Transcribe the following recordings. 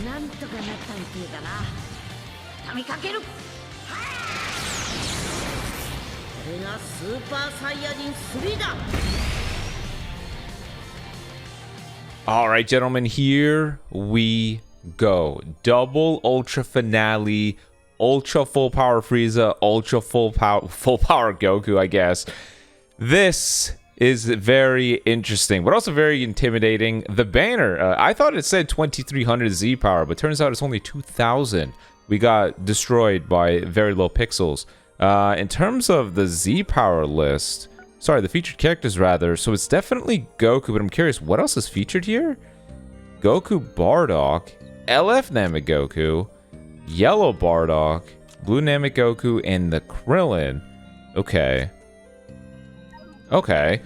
なんとかなったみてえだな。畳みかける。これがスーパーサイヤ人3だ。 All right, gentlemen, here we go. Double ultra finale, ultra full power Frieza, ultra full power Goku, I guess. This is very interesting, but also very intimidating. The banner, I thought it said 2300 Z power, but turns out it's only 2000. We got destroyed by very low pixels. In terms of the Z power list, sorry, the featured characters rather, so it's definitely Goku, but I'm curious, what else is featured here? Goku Bardock, LF Namegoku, Yellow Bardock, Blue Namegoku, and the Krillin. Okay. Okay.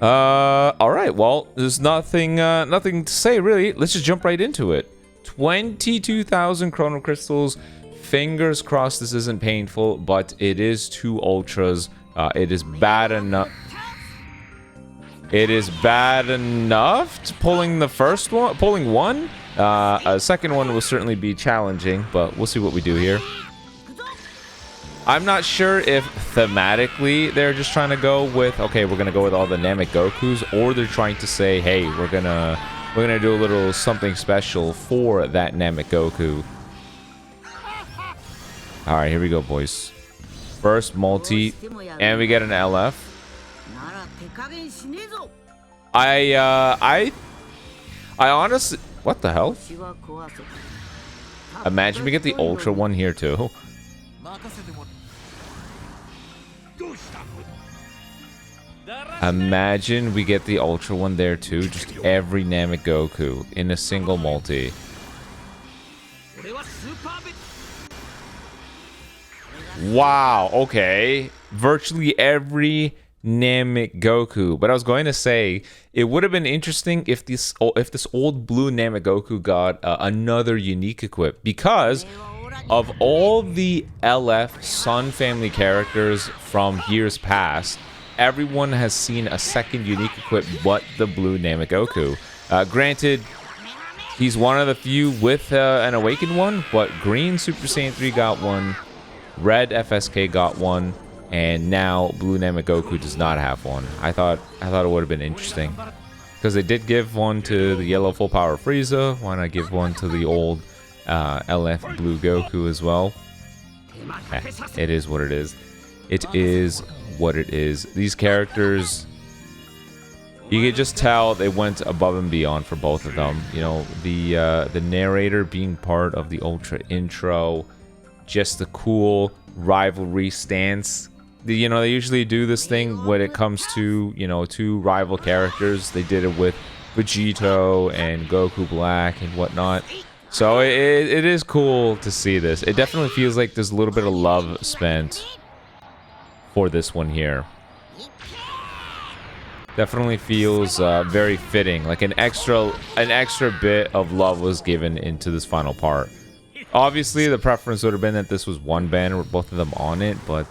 Alright, well, there's nothing to say, really. Let's just jump right into it. 22,000 Chrono Crystals. Fingers crossed this isn't painful, but it is 2 Ultras. It is bad enough. It is bad enough to pulling the first one, pulling one. A second one will certainly be challenging, but we'll see what we do here. I'm not sure if thematically they're just trying to go with, okay, we're gonna go with all the Namek Gokus, or they're trying to say, hey, we're gonna do a little something special for that Namek Goku. All right, here we go, boys. First multi, and we get an LF. I honestly, what the hell? Imagine we get the Ultra one here too. Imagine we get the Ultra one there too. Just every Namek Goku in a single multi. Wow, okay. Virtually every Namek Goku. But I was going to say, it would have been interesting if this old blue Namek Goku got another unique equip, because of all the LF Sun family characters from years past, everyone has seen a second unique equip but the blue Namek Goku. Granted, he's one of the few with an awakened one, but green Super Saiyan 3 got one, red FSK got one, and now blue Namek Goku does not have one. I thought it would have been interesting, because they did give one to the yellow full power Frieza. Why not give one to the old LF blue Goku as well? It is what it is. It is what it is. These characters, you could just tell they went above and beyond for both of them. You know, the narrator being part of the Ultra intro, just the cool rivalry stance. You know, they usually do this thing when it comes to, you know, 2 rival characters. They did it with Vegito and Goku Black and whatnot. So it is cool to see this. It definitely feels like there's a little bit of love spent for this one here. Definitely feels very fitting. Like an extra bit of love was given into this final part. Obviously, the preference would have been that this was one banner with both of them on it, but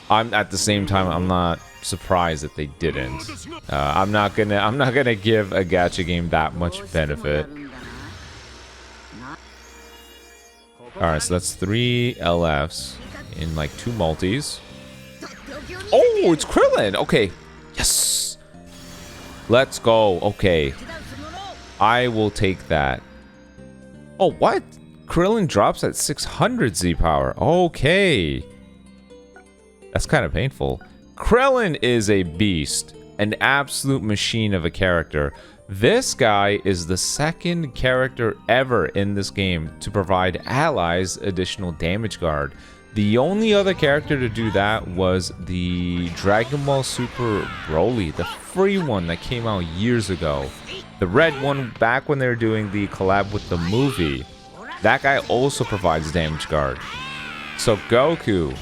I'm at the same time, I'm not surprised that they didn't. I'm not gonna give a gacha game that much benefit. All right, so that's 3 LFs in like 2 multis. Oh, it's Krillin. Okay, yes. Let's go. Okay, I will take that. Oh, what? Krillin drops at 600 Z power. Okay. That's kind of painful. Krillin is a beast. An absolute machine of a character. This guy is the second character ever in this game to provide allies additional damage guard. The only other character to do that was the Dragon Ball Super Broly, the free one that came out years ago. The red one, back when they were doing the collab with the movie. That guy also provides damage guard. So Goku,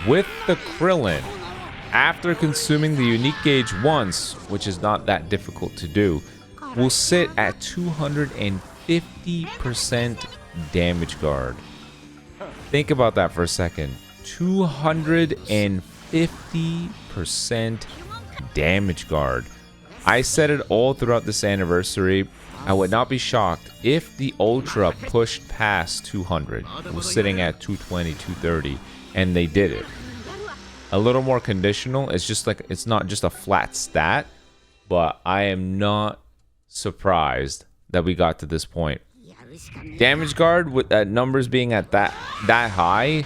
with the Krillin, after consuming the unique gauge once, which is not that difficult to do, will sit at 250% damage guard. Think about that for a second. 250% damage guard. I said it all throughout this anniversary. I would not be shocked if the Ultra pushed past 200. It was sitting at 220, 230, and they did it. A little more conditional. It's just like, it's not just a flat stat, but I am not surprised that we got to this point. Damage guard with numbers being at that high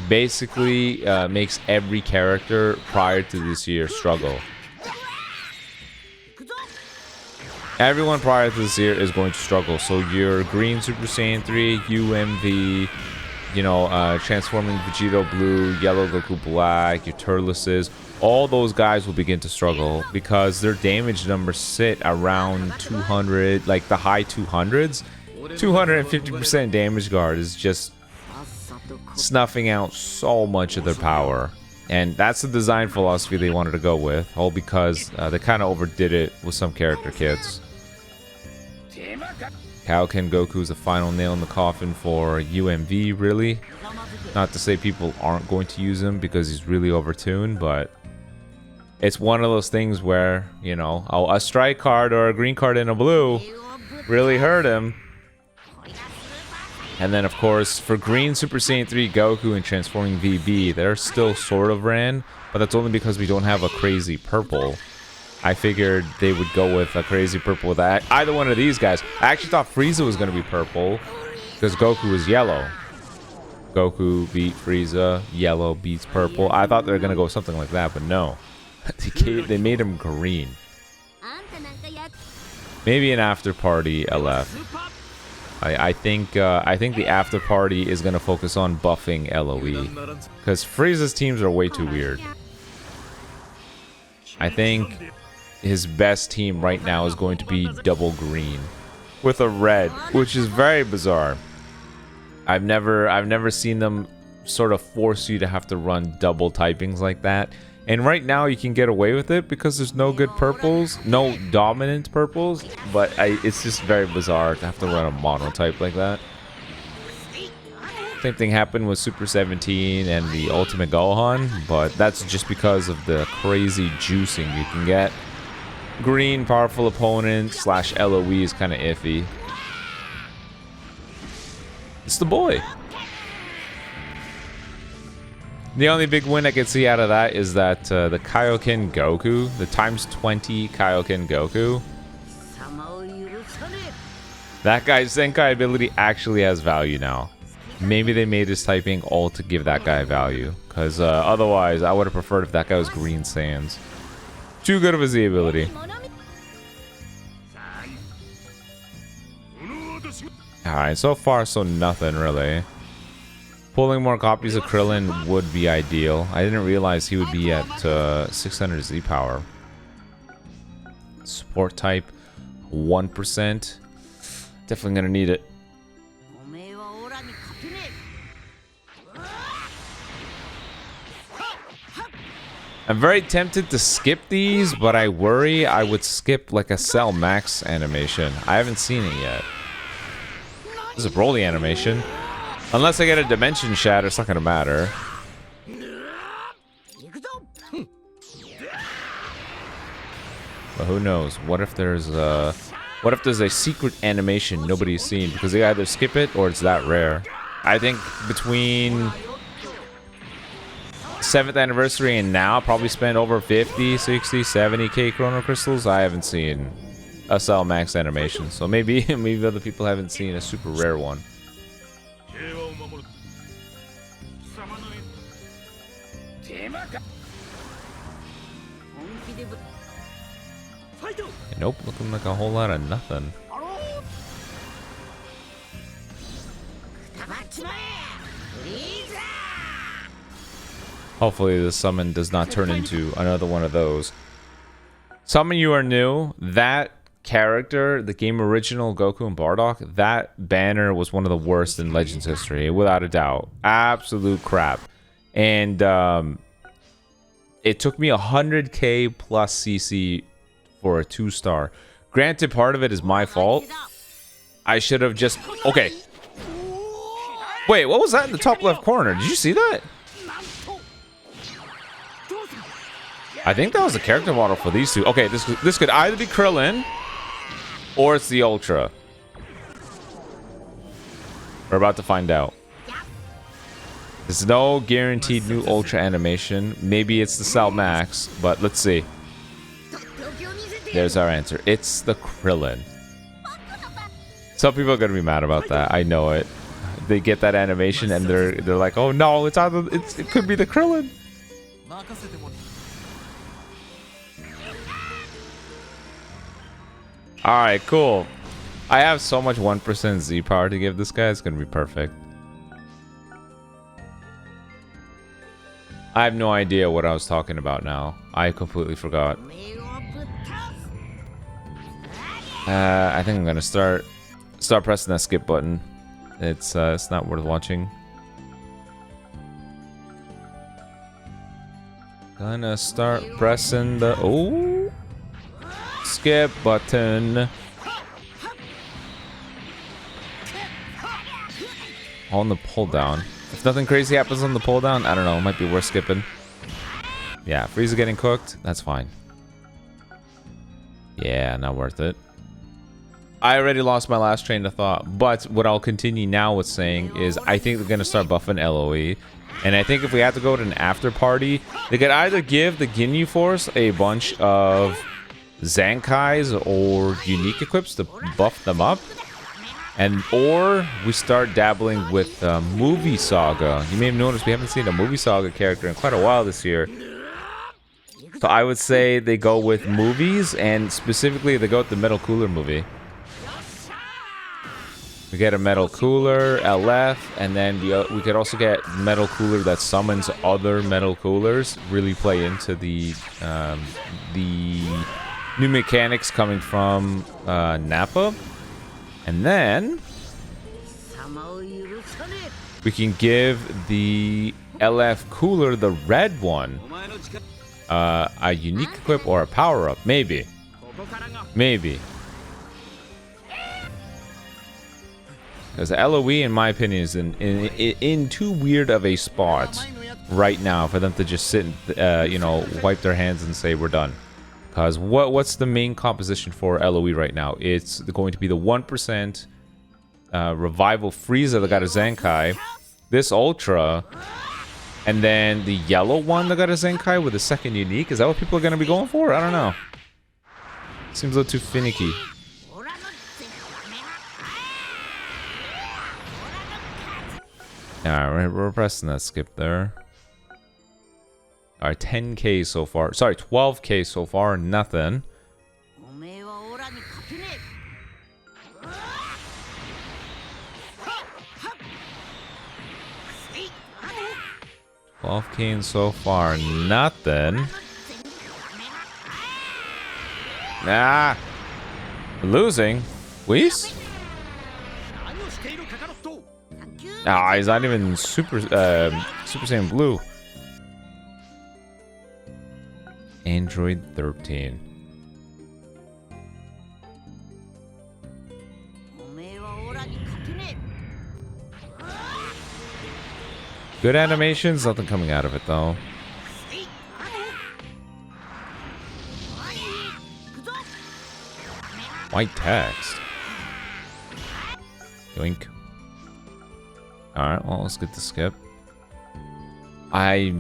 basically makes every character prior to this year struggle. Everyone prior to this year is going to struggle. So your green Super Saiyan 3, UMV, you know, transforming Vegito blue, yellow Goku black, your Turleses, all those guys will begin to struggle because their damage numbers sit around 200, like the high 200s. 250% damage guard is just snuffing out so much of their power. And that's the design philosophy they wanted to go with, all because they kind of overdid it with some character kits. Kaioken Goku is the final nail in the coffin for UMV, really. Not to say people aren't going to use him because he's really overtuned, but it's one of those things where, you know, a strike card or a green card in a blue really hurt him. And then, of course, for green Super Saiyan 3 Goku and transforming VB, they're still sort of ran, but that's only because we don't have a crazy purple. I figured they would go with a crazy purple with either one of these guys. I actually thought Frieza was going to be purple because Goku was yellow. Goku beat Frieza, yellow beats purple. I thought they were going to go something like that, but no. They made him green. Maybe an after party LF. I think the after party is going to focus on buffing LOE because Frieza's teams are way too weird. I think his best team right now is going to be double green with a red, which is very bizarre. I've never seen them sort of force you to have to run double typings like that. And right now you can get away with it because there's no good purples, no dominant purples, but it's just very bizarre to have to run a mono type like that. Same thing happened with Super 17 and the Ultimate Gohan, but that's just because of the crazy juicing you can get. Green powerful opponent / LOE is kind of iffy. It's the boy. The only big win I can see out of that is that the Kaioken Goku, the ×20 Kaioken Goku, that guy's Zenkai ability actually has value now. Maybe they made his typing all to give that guy value, because otherwise I would have preferred if that guy was Green Saiyans. Too good of a Z ability. Alright, so far so nothing really. Pulling more copies of Krillin would be ideal. I didn't realize he would be at 600 Z power. Support type 1%. Definitely gonna need it. I'm very tempted to skip these, but I worry I would skip like a Cell Max animation. I haven't seen it yet. This is a Broly animation. Unless I get a Dimension Shatter, it's not gonna matter. But who knows? What if there's a secret animation nobody's seen because they either skip it or it's that rare. I think between 7th anniversary and now, I'll probably spend over 50, 60, 70k Chrono Crystals. I haven't seen a Cell Max animation, so maybe other people haven't seen a super rare one. Nope, looking like a whole lot of nothing. Hopefully this summon does not turn into another one of those. Some of you are new. That character, the game original Goku and Bardock, that banner was one of the worst in Legends history, without a doubt. Absolute crap. And it took me 100k plus CC for a 2-star. Granted, part of it is my fault. I should have just... Okay. Wait, what was that in the top left corner? Did you see that? I think that was the character model for these two. Okay, this could either be Krillin or it's the Ultra. We're about to find out. There's no guaranteed new Ultra animation. Maybe it's the Cell Max, but let's see. There's our answer. It's the Krillin. Some people are gonna be mad about that. I know it. They get that animation and they're like, oh no, it could be the Krillin. Alright, cool. I have so much 1% Z power to give this guy, it's gonna be perfect. I have no idea what I was talking about now. I completely forgot. I think I'm gonna start pressing that skip button. It's not worth watching. Gonna start pressing the skip button. On the pull down. If nothing crazy happens on the pull down, I don't know, it might be worth skipping. Yeah, Frieza getting cooked, that's fine. Yeah, not worth it. I already lost my last train of thought, but what I'll continue now with saying is I think they're gonna start buffing LOE. And I think if we have to go to an after party, they could either give the Ginyu Force a bunch of Zankais or unique equips to buff them up. Or we start dabbling with Movie Saga. You may have noticed we haven't seen a Movie Saga character in quite a while this year. So I would say they go with movies, and specifically they go with the Metal Cooler movie. We get a Metal Cooler, LF, and then we could also get Metal Cooler that summons other Metal Coolers. Really play into the new mechanics coming from Nappa. And then we can give the LF Cooler, the red one, a unique equip or a power-up. Maybe. Maybe. Because the LOE, in my opinion, is in too weird of a spot right now for them to just sit and, you know, wipe their hands and say, we're done. Because what's the main composition for LOE right now? It's going to be the 1% Revival Frieza that got a Zenkai, this Ultra, and then the yellow one that got a Zenkai with a second unique. Is that what people are going to be going for? I don't know. Seems a little too finicky. Alright, we're pressing that skip there. Alright, 10k so far. Sorry, 12k so far. Nothing. 12k in so far. Nothing. Nah. Losing. Whis? Ah, he's not even Super Saiyan Blue. Android 13. Good animations, nothing coming out of it though. White text. Yoink. Alright, well, let's get the skip. I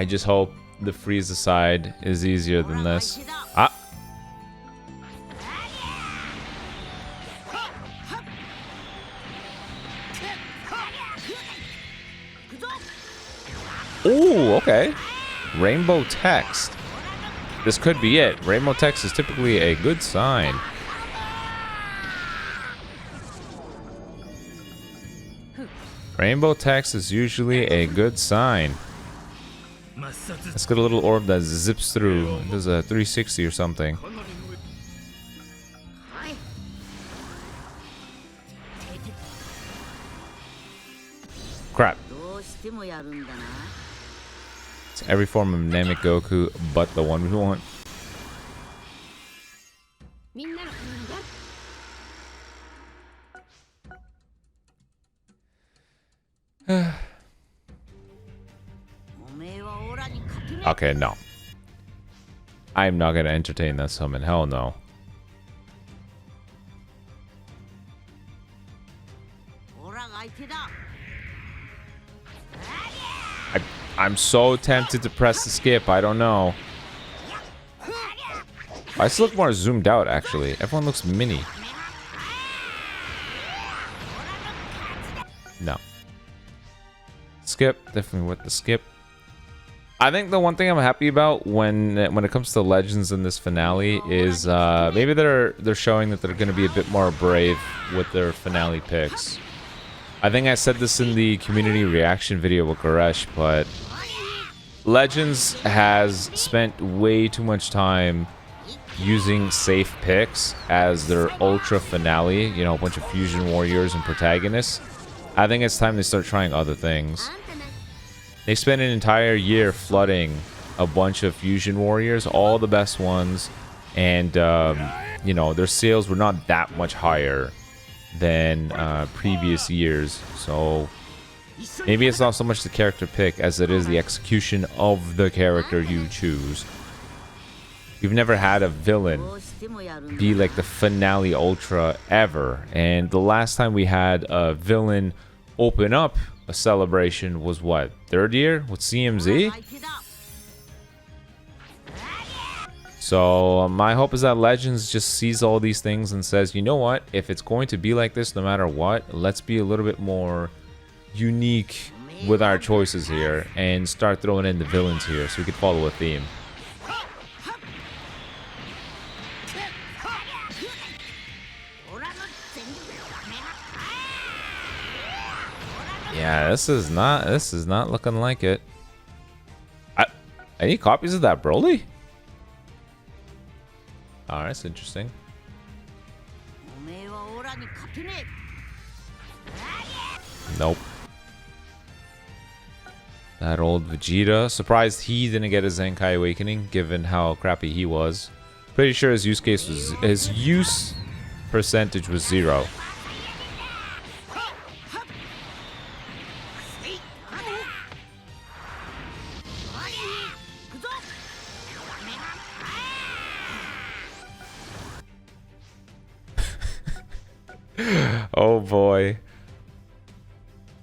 just hope the Frieza side is easier than this. Ah! Ooh, okay. Rainbow text. This could be it. Rainbow text is typically a good sign. Rainbow text is usually a good sign. Let's get a little orb that zips through. It does a 360 or something. Crap. It's every form of Namek Goku but the one we want. Okay, no. I'm not gonna entertain that summon. Hell no. I'm so tempted to press the skip. I don't know. I still look more zoomed out, actually. Everyone looks mini. No. Skip. Definitely with the skip. I think the one thing I'm happy about when it comes to Legends in this finale is maybe they're showing that they're going to be a bit more brave with their finale picks. I think I said this in the community reaction video with Goresh, but Legends has spent way too much time using safe picks as their ultra finale, you know, a bunch of fusion warriors and protagonists. I think it's time they start trying other things. They spent an entire year flooding a bunch of fusion warriors, all the best ones, and you know, their sales were not that much higher than previous years. So maybe it's not so much the character pick as it is the execution of the character you choose. We've never had a villain be like the finale ultra ever, and the last time we had a villain open up a celebration was what, third year with CMZ? So my hope is that Legends just sees all these things and says, you know what, if it's going to be like this no matter what, let's be a little bit more unique with our choices here and start throwing in the villains here so we could follow a theme. Yeah, this is not looking like it. Any copies of that Broly? Oh, that's interesting. Nope. That old Vegeta. Surprised he didn't get his Zenkai Awakening, given how crappy he was. Pretty sure his use percentage was 0. Oh boy.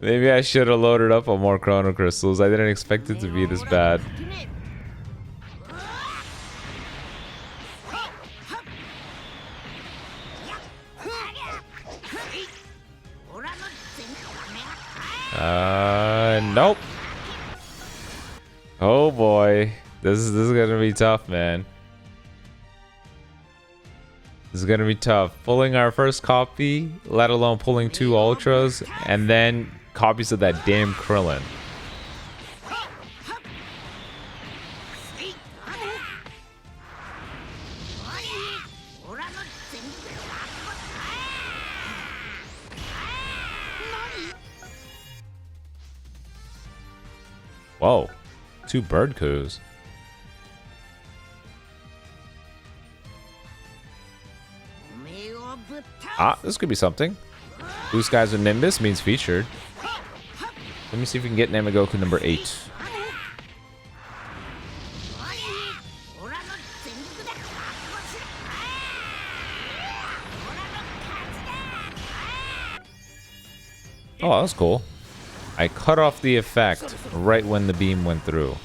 Maybe I should have loaded up on more Chrono Crystals. I didn't expect it to be this bad. Nope. Oh boy. This is gonna be tough, man. This is gonna be tough. Pulling our first copy, let alone pulling 2 ultras, and then copies of that damn Krillin. Whoa, 2 bird coups. Ah, this could be something. Blue skies with Nimbus means featured. Let me see if we can get Namagoku number 8. Oh, that was cool. I cut off the effect right when the beam went through.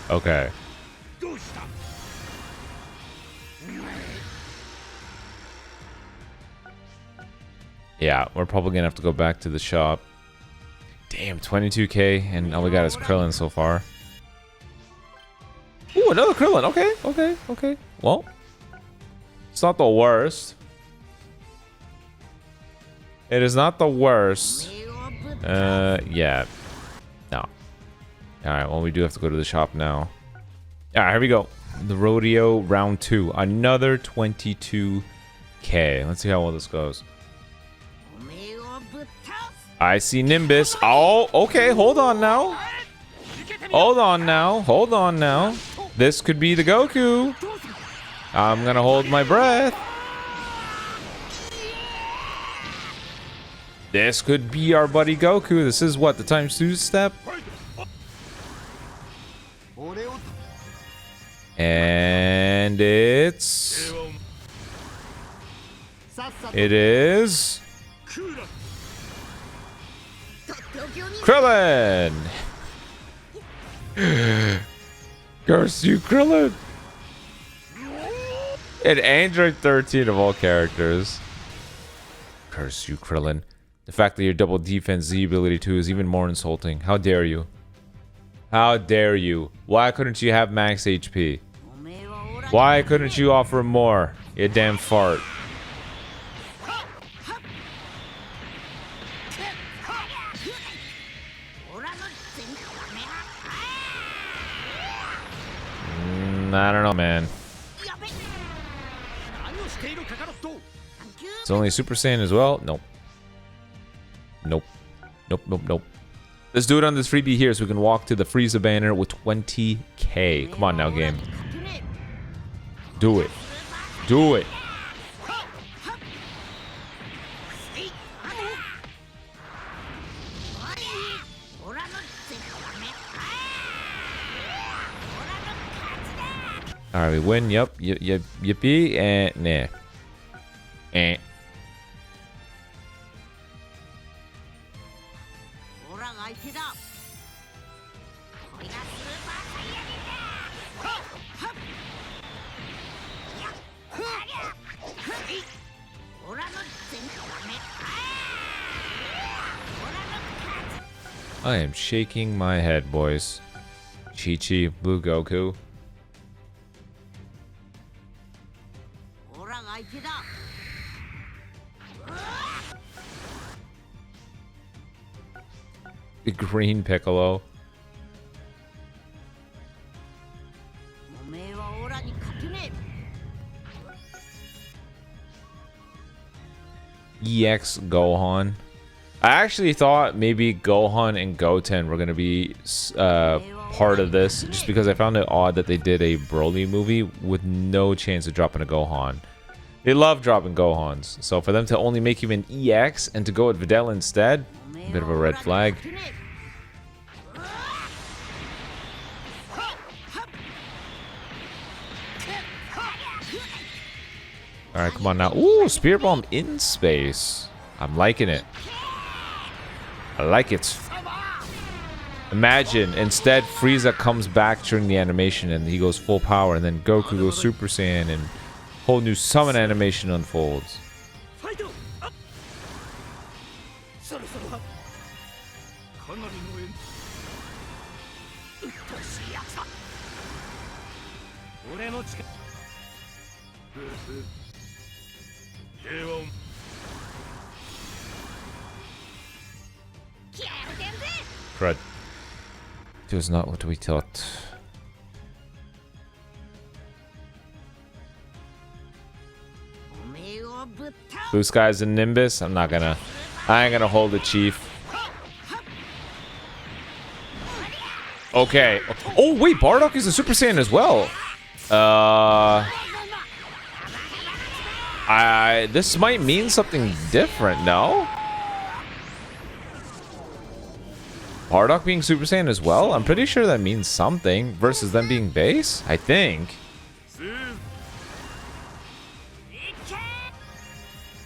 Okay. Yeah, we're probably gonna have to go back to the shop. Damn, 22k, and all we got is Krillin so far. Ooh, another Krillin. Okay. Well, it's not the worst. It is not the worst. Yeah. No. Alright, well, we do have to go to the shop now. Alright, here we go. The Rodeo round 2. Another 22k. Let's see how well this goes. I see Nimbus. Oh, okay. Hold on now. Hold on now. This could be the Goku. I'm gonna hold my breath. This could be our buddy Goku. This is what, the times 2 step? And it is Krillin. Curse you, Krillin. And Android 13 of all characters. Curse you, Krillin. The fact that your double defense Z ability 2 is even more insulting. How dare you? How dare you? Why couldn't you have max HP? Why couldn't you offer more? You damn fart. I don't know, man. It's only Super Saiyan as well? Nope. Nope. Nope, nope, nope. Let's do it on this freebie here so we can walk to the Frieza banner with 20k. Come on now, game. Do it. Do it. Alright, we win. Yup. Yippee. And nah. Eh. I am shaking my head, boys. Chi-Chi, Blue Goku. The green Piccolo. EX Gohan. I actually thought maybe Gohan and Goten were going to be part of this, just because I found it odd that they did a Broly movie with no chance of dropping a Gohan. They love dropping Gohans, so for them to only make him an EX and to go with Videl instead, a bit of a red flag. Alright, come on now. Ooh, Spear Bomb in space. I'm liking it. I like it. Imagine, instead, Frieza comes back during the animation and he goes full power, and then Goku goes Super Saiyan and whole new summon animation unfolds. Crud. It was not what we thought. Blue Skies and Nimbus. I ain't gonna hold it, Chief. Okay. Oh wait, Bardock is a Super Saiyan as well. This might mean something different, no? Bardock being Super Saiyan as well? I'm pretty sure that means something versus them being base, I think.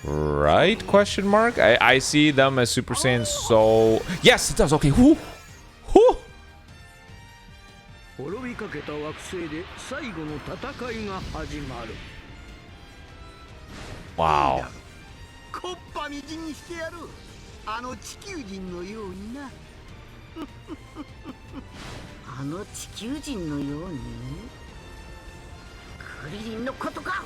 Right? Question mark? I see them as Super Saiyan, so... Yes, it does. Okay. Whoo! Whoo! Wow. あの地球人のようにクリリンのことか。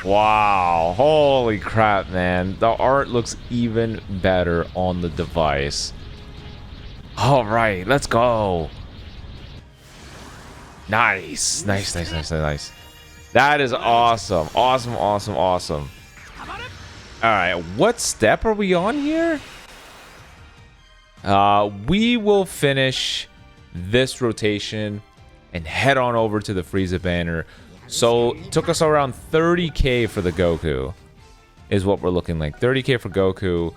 Wow, holy crap, man. The art looks even better on the device. All right, let's go. Nice. Nice. That is awesome. Awesome. Alright, what step are we on here? We will finish this rotation and head on over to the Frieza banner. So, it took us around 30k for the Goku, is what we're looking like. 30k for Goku.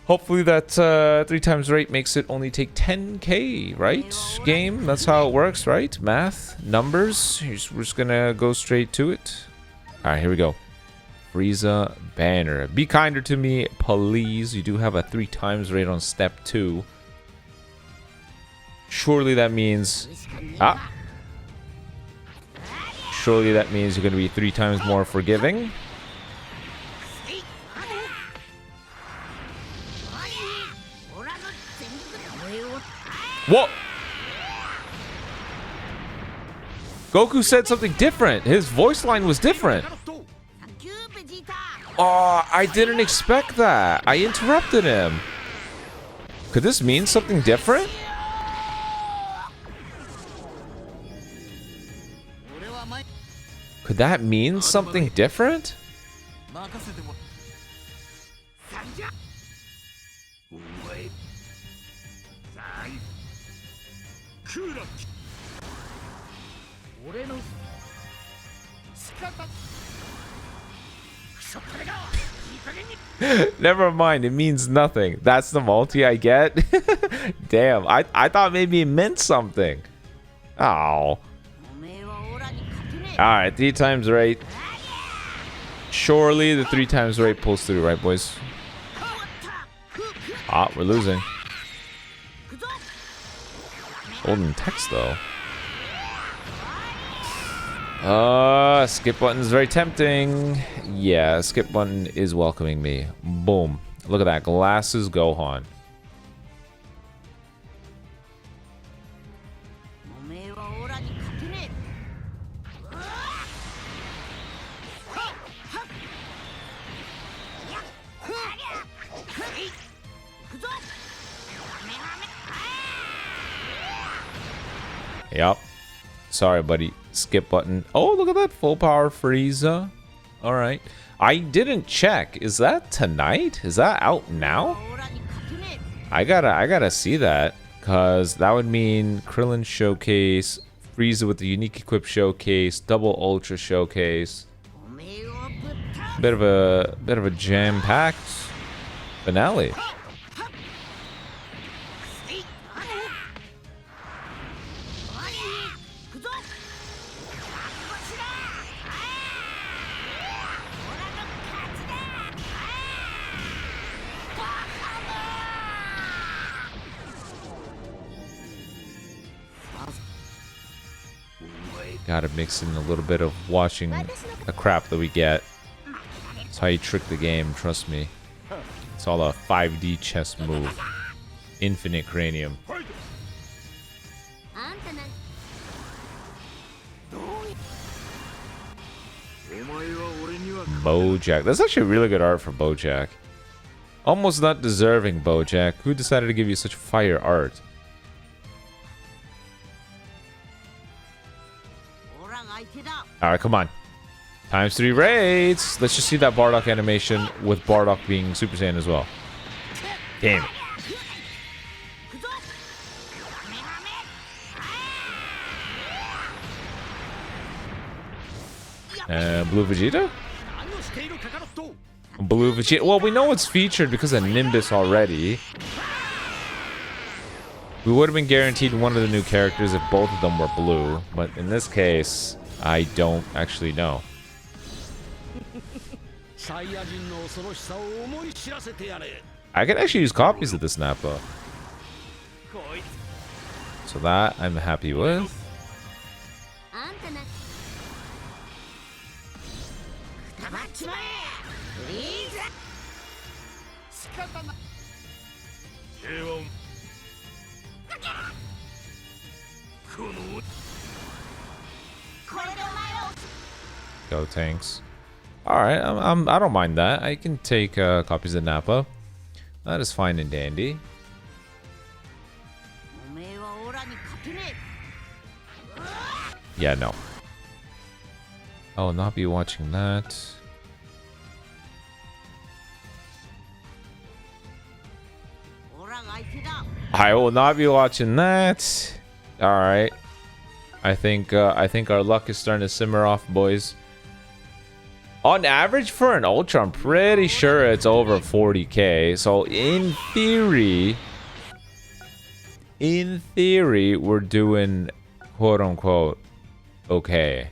Hopefully that 3 times rate makes it only take 10k, right? Game, that's how it works, right? Math, numbers. We're just gonna go straight to it. Alright, here we go. Frieza banner. Be kinder to me, please. You do have a 3 times rate on step 2. Surely that means... Surely that means you're going to be 3 times more forgiving. Whoa! Goku said something different. His voice line was different. Oh, I didn't expect that. I interrupted him. Could this mean something different? Could that mean something different? Never mind, it means nothing. That's the multi I get? Damn, I thought maybe it meant something. Oh. Alright, 3 times rate. Surely the 3 times rate pulls through, right, boys? Ah, we're losing. Golden text, though. Skip button is very tempting. Yeah, skip button is welcoming me. Boom. Look at that. Glasses Gohan. Yep. Sorry, buddy. Skip button. Oh, look at that. Full power Frieza. Alright. I didn't check. Is that tonight? Is that out now? I gotta see that. Because that would mean Krillin Showcase, Frieza with the Unique Equip Showcase, Double Ultra Showcase. Bit of a jam-packed finale. Gotta mix in a little bit of watching the crap that we get. That's how you trick the game, trust me. It's all a 5D chess move. Infinite cranium. Bojack. That's actually really good art for Bojack. Almost not deserving, Bojack. Who decided to give you such fire art? Alright, come on. Times 3 raids. Let's just see that Bardock animation with Bardock being Super Saiyan as well. Damn it. Blue Vegeta? Blue Vegeta. Well, we know it's featured because of Nimbus already. We would have been guaranteed one of the new characters if both of them were blue. But in this case, I don't actually know. I can actually use copies of this Nappa. So that I'm happy with. Go tanks. Alright, I don't mind that. I can take copies of Nappa. That is fine and dandy. Yeah, no. I will not be watching that. I will not be watching that. All right. I think our luck is starting to simmer off, boys. On average for an Ultra, I'm pretty sure it's over 40k. So in theory, we're doing quote unquote okay.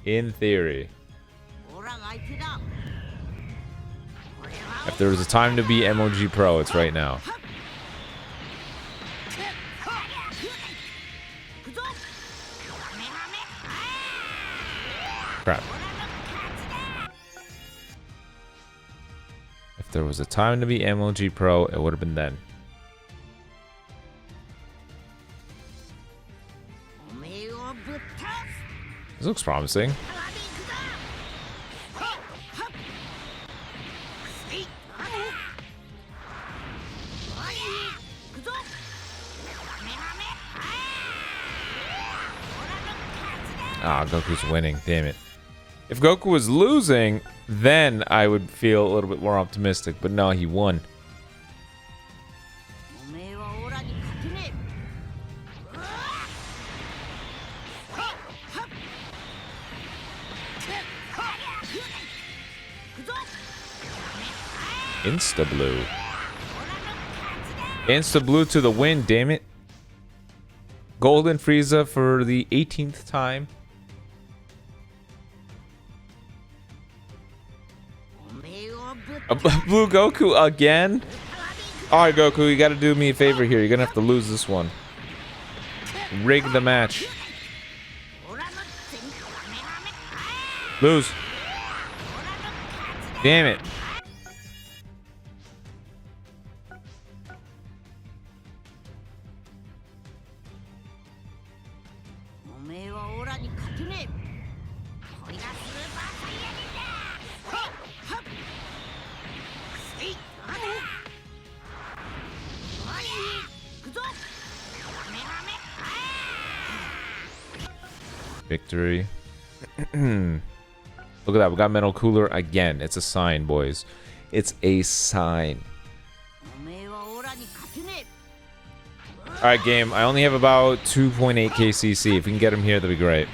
In theory. If there was a time to be MOG Pro, it's right now. Crap. If there was a time to be MLG Pro, it would have been then. This looks promising. Ah, Goku's winning. Damn it. If Goku was losing, then I would feel a little bit more optimistic. But no, he won. Insta-blue. Insta-blue to the win, damn it. Golden Frieza for the 18th time. Blue Goku again? Alright, Goku, you gotta do me a favor here. You're gonna have to lose this one. Rig the match. Lose. Damn it. Victory. Look at that. We got Metal Cooler again. It's a sign, boys. It's a sign. Alright, game. I only have about 2.8k CC. If we can get him here, that'd be great.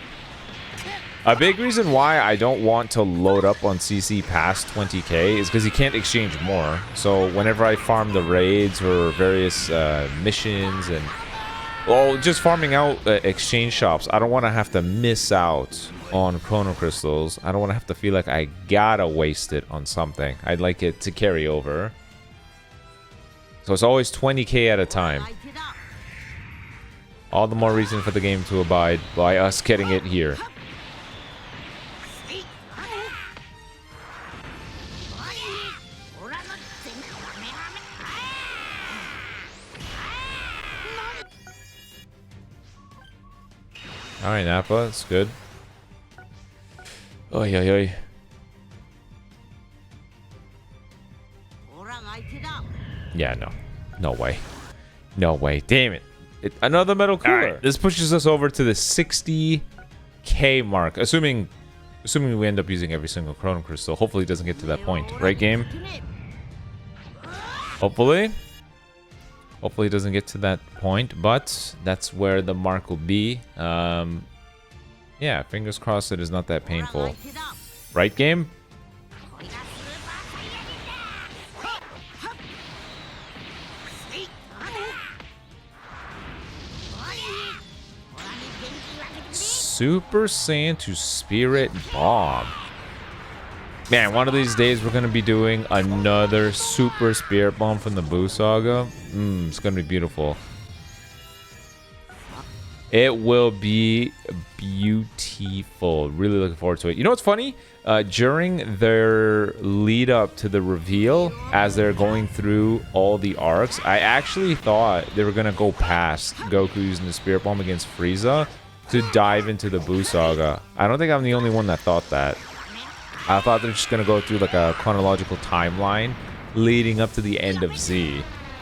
A big reason why I don't want to load up on CC past 20k is because you can't exchange more. So whenever I farm the raids or various missions and... well, just farming out exchange shops, I don't want to have to miss out on Chrono Crystals. I don't want to have to feel like I gotta waste it on something. I'd like it to carry over. So it's always 20k at a time. All the more reason for the game to abide by us getting it here. Alright, Nappa, that's good. Oi, oi, oi. Yeah, no. No way. No way. Damn it. Another Metal Cooler. Right. This pushes us over to the 60k mark. Assuming we end up using every single Chrono Crystal. Hopefully it doesn't get to that point. Right, game? Hopefully. Hopefully it doesn't get to that point, but that's where the mark will be. Yeah, fingers crossed it is not that painful. Right, game? Super Saiyan to Spirit Bomb. Man, one of these days we're going to be doing another Super Spirit Bomb from the Buu Saga. It's going to be beautiful. It will be beautiful. Really looking forward to it. You know what's funny? During their lead up to the reveal, as they're going through all the arcs, I actually thought they were going to go past Goku using the Spirit Bomb against Frieza to dive into the Buu Saga. I don't think I'm the only one that thought that. I thought they're just going to go through like a chronological timeline leading up to the end of Z,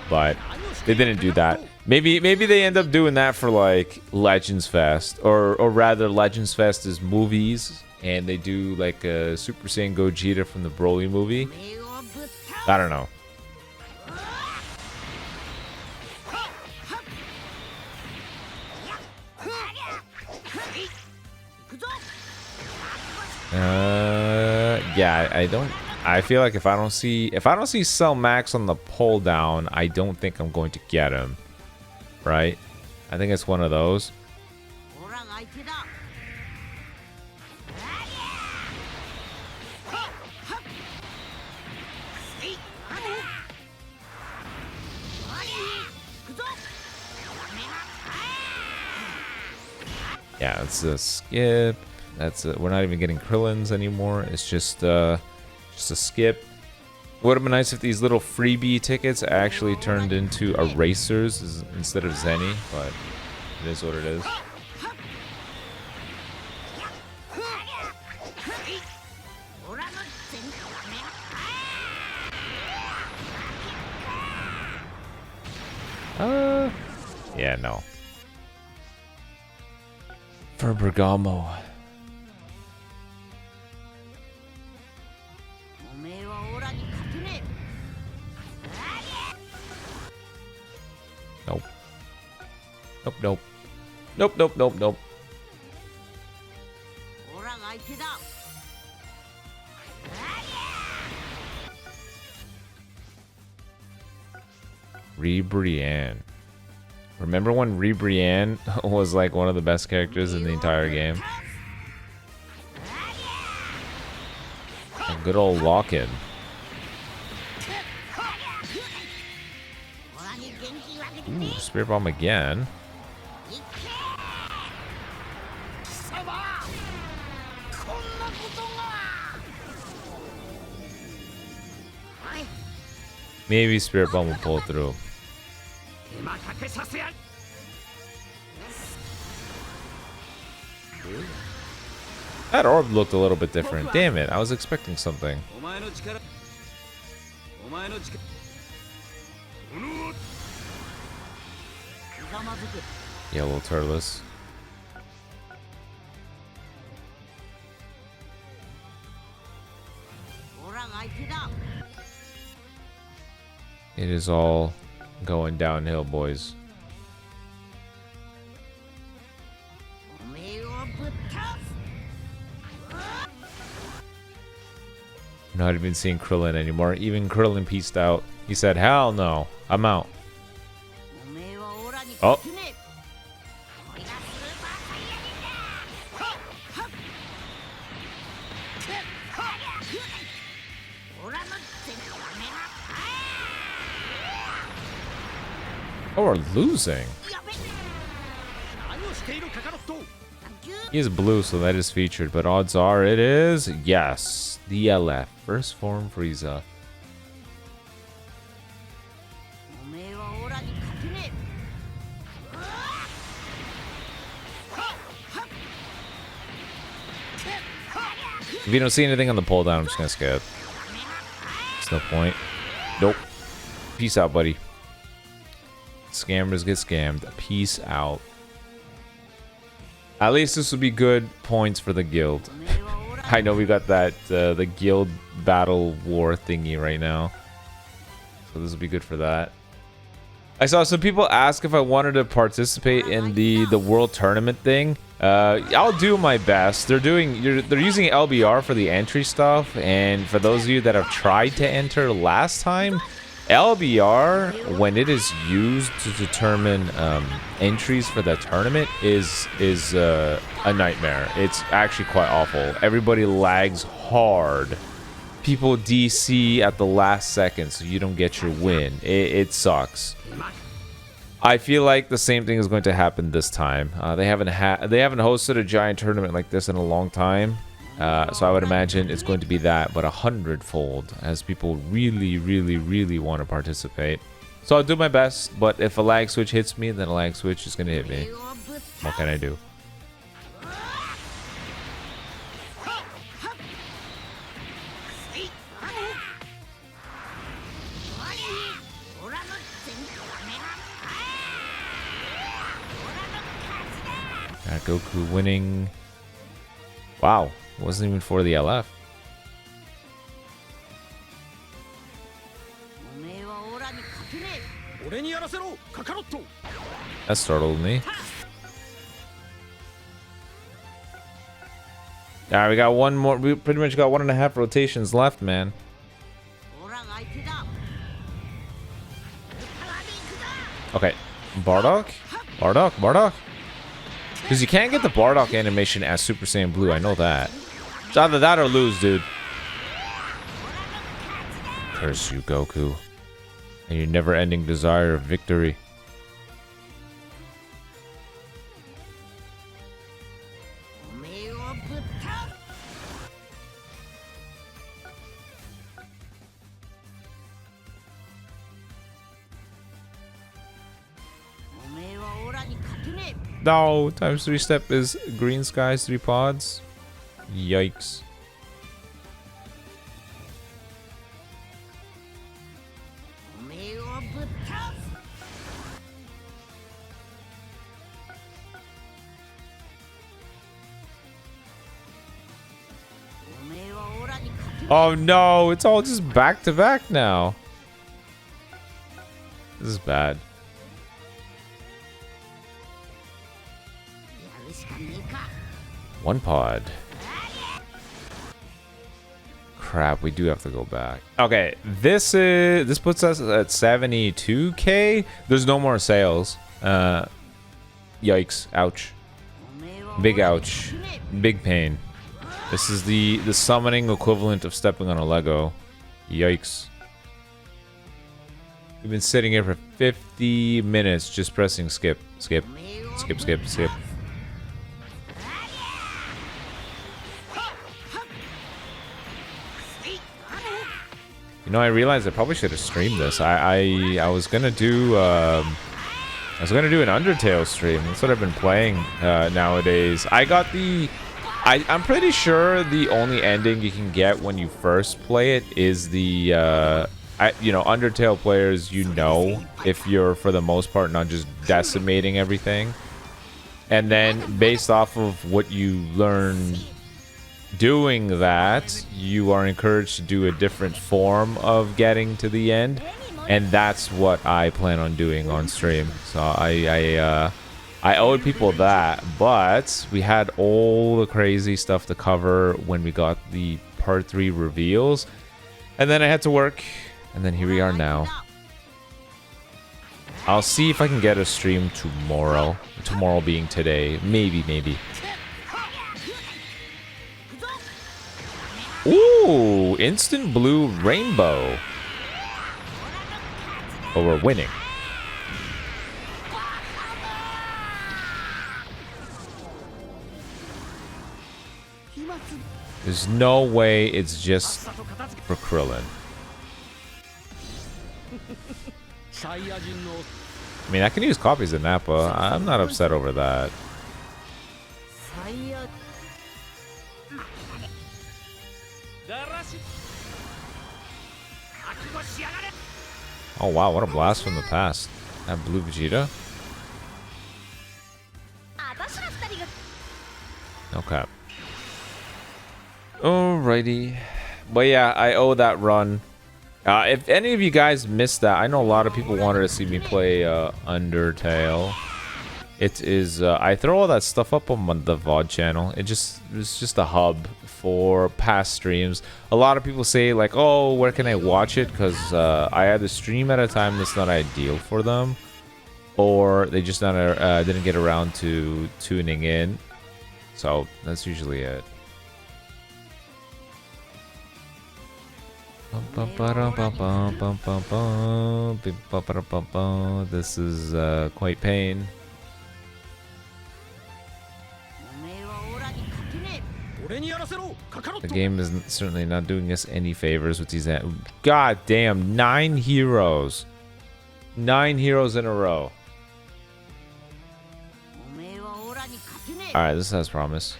but they didn't do that. Maybe they end up doing that for like Legends Fest, or rather Legends Fest is movies, and they do like a Super Saiyan Gogeta from the Broly movie. I don't know. Yeah, I don't. I feel like if I don't see Cell Max on the pull down, I don't think I'm going to get him. Right? I think it's one of those. Yeah, it's a skip. We're not even getting Krillins anymore. It's just a skip. Would have been nice if these little freebie tickets actually turned into erasers instead of Zenny, but it is what it is. Yeah, no. For Bergamo. Nope. Nope, nope. Nope, nope, nope, nope. Rebrianne. Remember when Rebrianne was like one of the best characters in the entire game? A good old lock-in. Ooh, Spirit Bomb again. Maybe Spirit Bomb will pull through. That orb looked a little bit different. Damn it, I was expecting something. Yellow Turles. It is all going downhill, boys. Not even seeing Krillin anymore. Even Krillin pieced out. He said, hell no, I'm out. Oh. Oh, we're losing. He is blue, so that is featured, but odds are it is, yes, the LF, first form Frieza. If you don't see anything on the pull down, I'm just gonna skip. There's no point. Nope. Peace out, buddy. Scammers get scammed. Peace out. At least this would be good points for the guild. I know we got that the guild battle war thingy right now, so this will be good for that. I saw some people ask if I wanted to participate in the world tournament thing. I'll do my best. They're using LBR for the entry stuff, and for those of you that have tried to enter last time, LBR, when it is used to determine entries for the tournament, is a nightmare. It's actually quite awful. Everybody lags hard. People DC at the last second, so you don't get your win. It sucks. I feel like the same thing is going to happen this time. They haven't hosted a giant tournament like this in a long time. So I would imagine it's going to be that, but 100-fold, as people really, really, really want to participate. So I'll do my best, but if a lag switch hits me, then a lag switch is going to hit me. What can I do? Got Goku winning. Wow. It wasn't even for the LF. That startled me. Alright, we got one more. We pretty much got 1.5 rotations left, man. Okay. Bardock? Bardock? Bardock? Because you can't get the Bardock animation as Super Saiyan Blue. I know that. It's either that or lose, dude. Curse you, Goku. And your never-ending desire of victory. No, times 3 step is green skies, 3 pods. Yikes. Oh no, it's all just back to back now. This is bad. One pod. Crap, we do have to go back. Okay, this puts us at 72k. There's no more sales. Yikes. Ouch. Big ouch. Big pain. This is the summoning equivalent of stepping on a Lego. Yikes. We've been sitting here for 50 minutes just pressing skip, skip, skip, skip, skip. You know, I realized I probably should have streamed this. I was gonna do an Undertale stream. That's what I've been playing nowadays. I got the. I'm pretty sure the only ending you can get when you first play it is the. You know, Undertale players, you know, if you're for the most part not just decimating everything, and then based off of what you learn doing that, you are encouraged to do a different form of getting to the end, and that's what I plan on doing on stream. So I owed people that, but we had all the crazy stuff to cover when we got the part 3 reveals, and then I had to work, and then here we are now. I'll see if I can get a stream tomorrow. Tomorrow being today. Maybe. Ooh, instant blue rainbow. Oh, we're winning. There's no way it's just for Krillin. I mean, I can use copies of Nappa. I'm not upset over that. Oh wow, what a blast from the past. That blue Vegeta. Okay. Alrighty. But yeah, I owe that run. If any of you guys missed that, I know a lot of people wanted to see me play Undertale. It is I throw all that stuff up on the VOD channel. It's just a hub for past streams. A lot of people say like, oh, where can I watch it? Because I either stream at a time that's not ideal for them, or they just didn't get around to tuning in. So that's usually it. This is quite pain. The game is certainly not doing us any favors with these. God damn, 9 heroes. 9 heroes in a row. Alright, this has promise.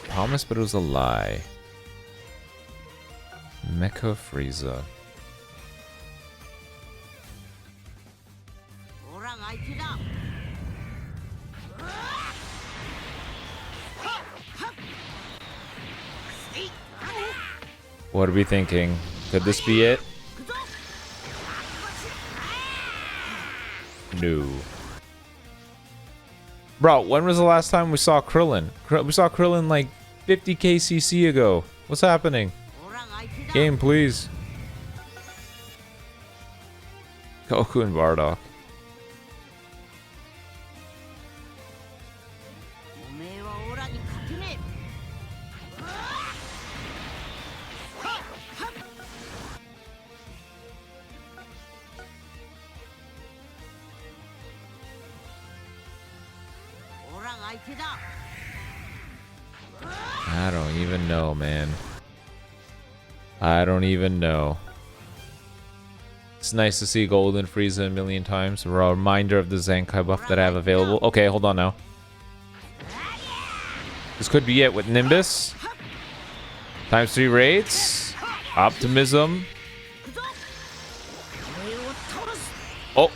Promise, but it was a lie. Mecha Frieza. What are we thinking? Could this be it? No. Bro, when was the last time we saw Krillin? We saw Krillin like 50k CC ago. What's happening? Game, please. Goku and Bardock. I don't even know, man. I don't even know. It's nice to see Golden Frieza a million times. A reminder of the Zenkai buff that I have available. Okay, hold on now. This could be it with Nimbus. ×3 raids. Optimism. Oh.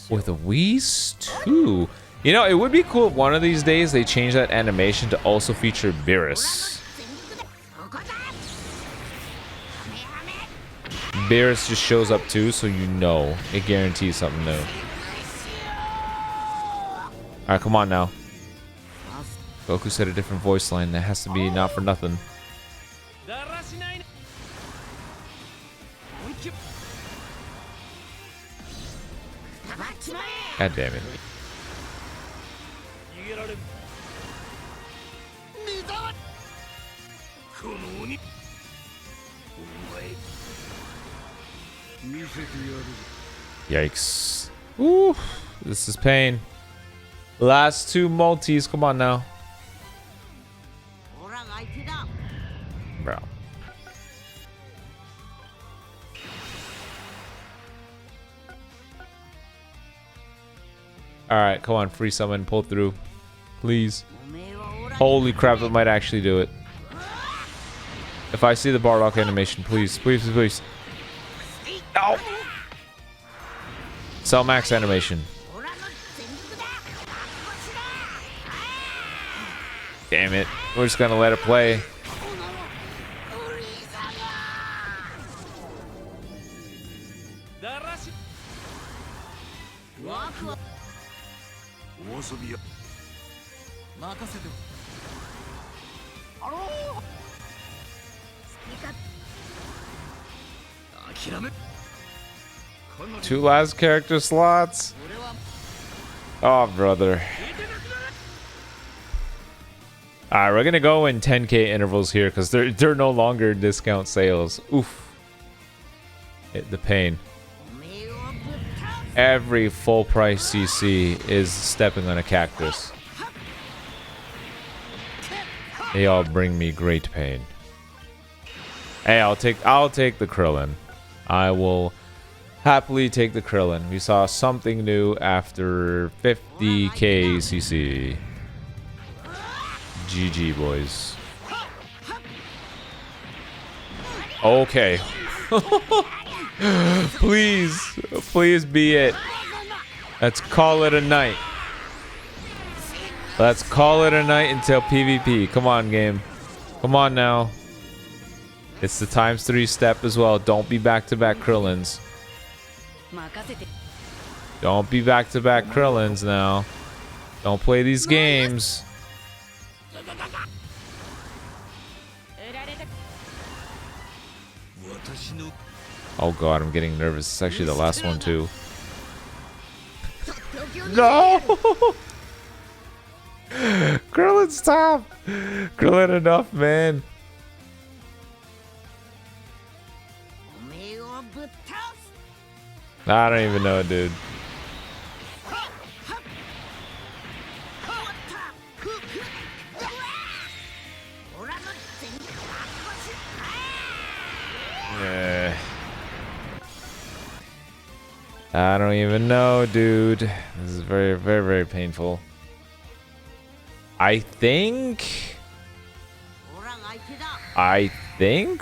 With a Whis too. You know, it would be cool if one of these days they change that animation to also feature Beerus. Beerus just shows up too, so you know it guarantees something new. Alright, come on now. Goku said a different voice line. That has to be not for nothing. God damn it. Yikes. Ooh, this is pain. Last two multis. Come on now. Bro. Alright, come on. Free summon. Pull through. Please. Holy crap, it might actually do it. If I see the Bardock animation, please. Please, please, please. No! Cell Max animation. Damn it. We're just gonna let it play. Two last character slots. Oh, brother. Alright, we're gonna go in 10k intervals here because they're no longer discount sales. Oof. The pain. Every full price CC is stepping on a cactus. They all bring me great pain. Hey, I'll take the Krillin. I will happily take the Krillin. We saw something new after 50k CC. GG, boys. Okay. Please be it. Let's call it a night. Let's call it a night until PvP. Come on, game. Come on now. It's the ×3 step as well. Don't be back-to-back Krillins. Don't be back-to-back Krillins now. Don't play these games. Oh god, I'm getting nervous. It's actually the last one too. No! Krillin, stop! Krillin, enough, man. I don't even know, dude. I don't even know, dude. This is very, very, very painful. I think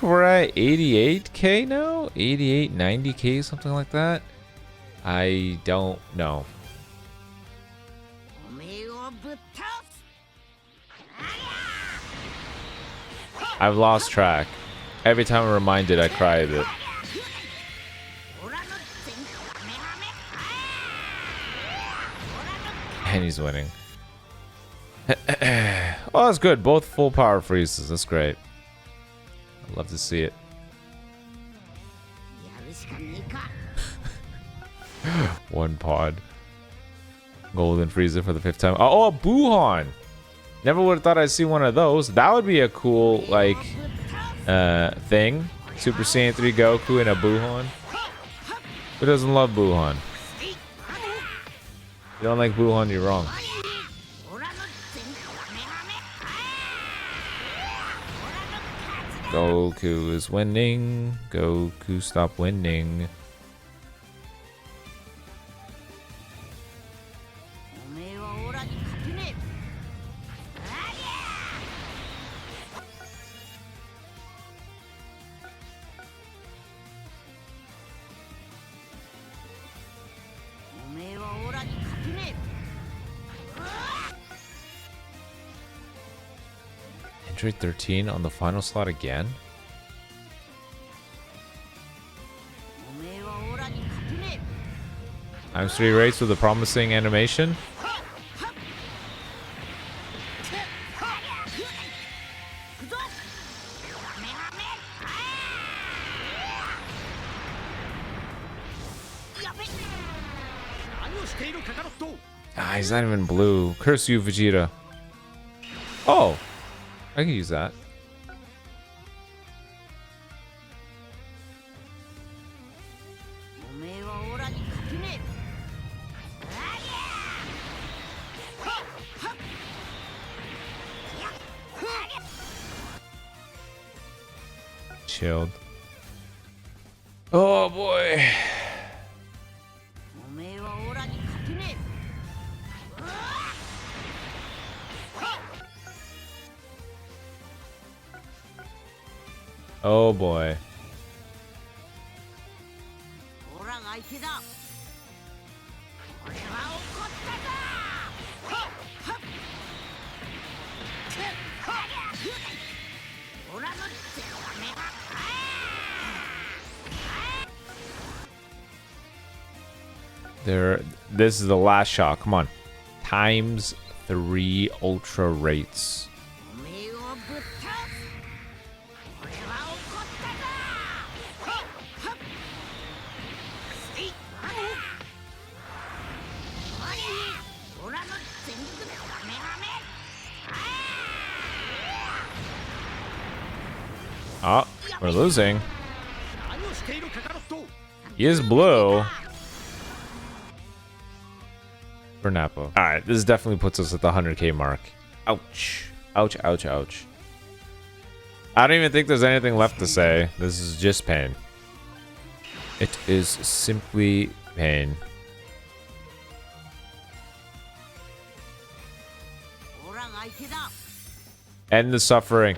we're at 88k now? 88, 90k, something like that. I don't know. I've lost track. Every time I'm reminded, I cry a bit. And he's winning. Oh, that's good. Both full power freezes. That's great. I'd love to see it. One pod. Golden Frieza for the 5th time. Oh, a Buhan! Never would have thought I'd see one of those. That would be a cool, like, thing. Super Saiyan 3 Goku and a Buhan. Who doesn't love Buhan? If you don't like Buhan, you're wrong. Goku is winning. Goku, stop winning. Entry 13 on the final slot again? Times 3 rates with a promising animation? Ah, he's not even blue. Curse you, Vegeta. Oh, I can use that. Chilled. Oh boy. Oh boy. This is the last shot. Come on. Times 3 ultra rates. Oh, we're losing. He is blue. For Nappa. Alright, this definitely puts us at the 100k mark. Ouch. Ouch, ouch, ouch. I don't even think there's anything left to say. This is just pain. It is simply pain. End the suffering.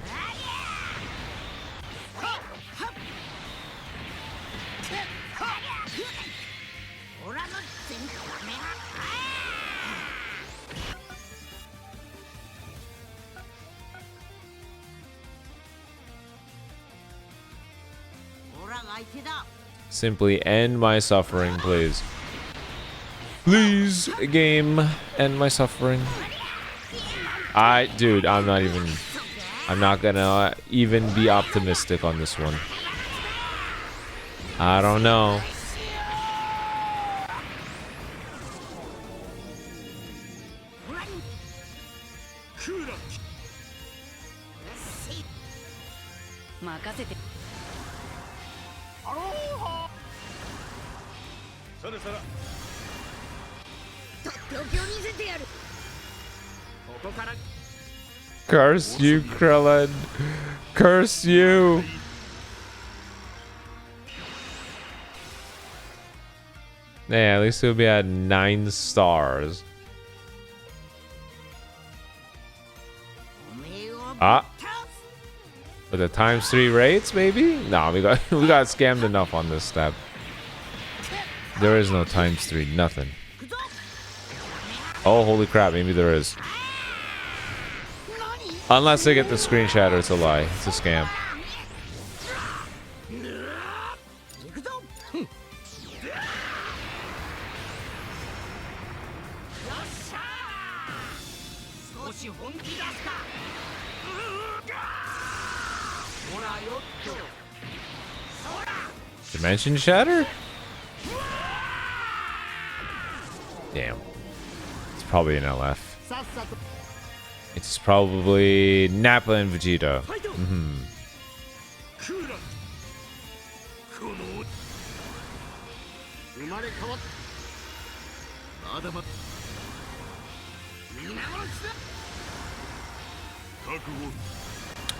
Simply end my suffering, please. Please, game, end my suffering. Dude, I'm not gonna even be optimistic on this one. I don't know. Curse you, Krillin. Curse you. Yeah, at least it'll be at 9 stars. Ah. With the times 3 rates, maybe? No, we got scammed enough on this step. There is no times 3, nothing. Oh, holy crap, maybe there is. Unless I get the screen shatter, it's a lie. It's a scam. Dimension shatter? Damn. It's probably an LF. It's probably Nappa and Vegeta.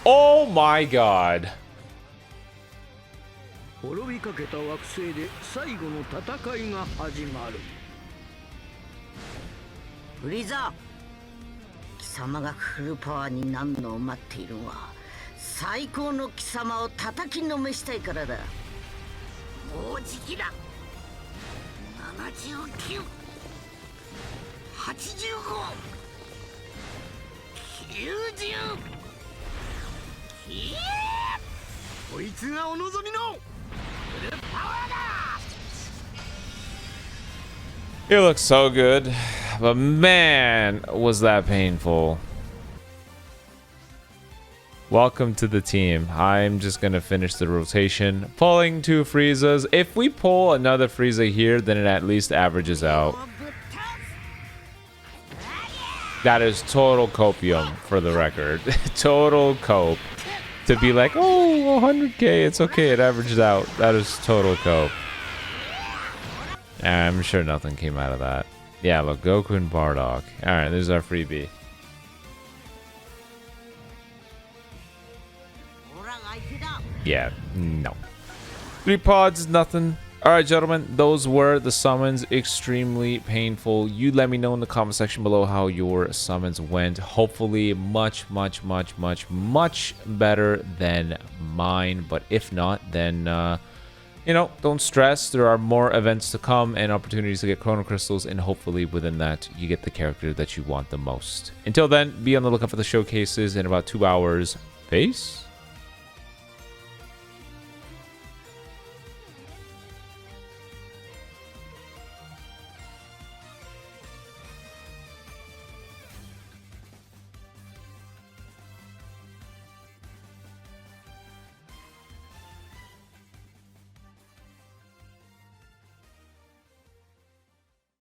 Oh my god. 滅びかけた惑星で最後の戦いが始まる。フリーザ、貴様がフルパワーになるのを待っているのは最高の貴様を叩きのめしたいからだ。もうじきだ。79、85、90。こいつがお望みの。 It looks so good, but man, was that painful. Welcome to the team. I'm just gonna finish the rotation, pulling 2 Friezas. If we pull another Frieza here, then it at least averages out. That is total copium, for the record. Total cope. To be like, oh, 100k, it's okay, it averaged out. That is total cope. I'm sure nothing came out of that. Yeah, look, Goku and Bardock. Alright, there's our freebie. Yeah, no. 3 pods is nothing. Alright, gentlemen, those were the summons. Extremely painful. You let me know in the comment section below how your summons went. Hopefully much better than mine. But if not, then, you know, don't stress. There are more events to come and opportunities to get Chrono Crystals. And hopefully within that, you get the character that you want the most. Until then, be on the lookout for the showcases in about 2 hours. Peace.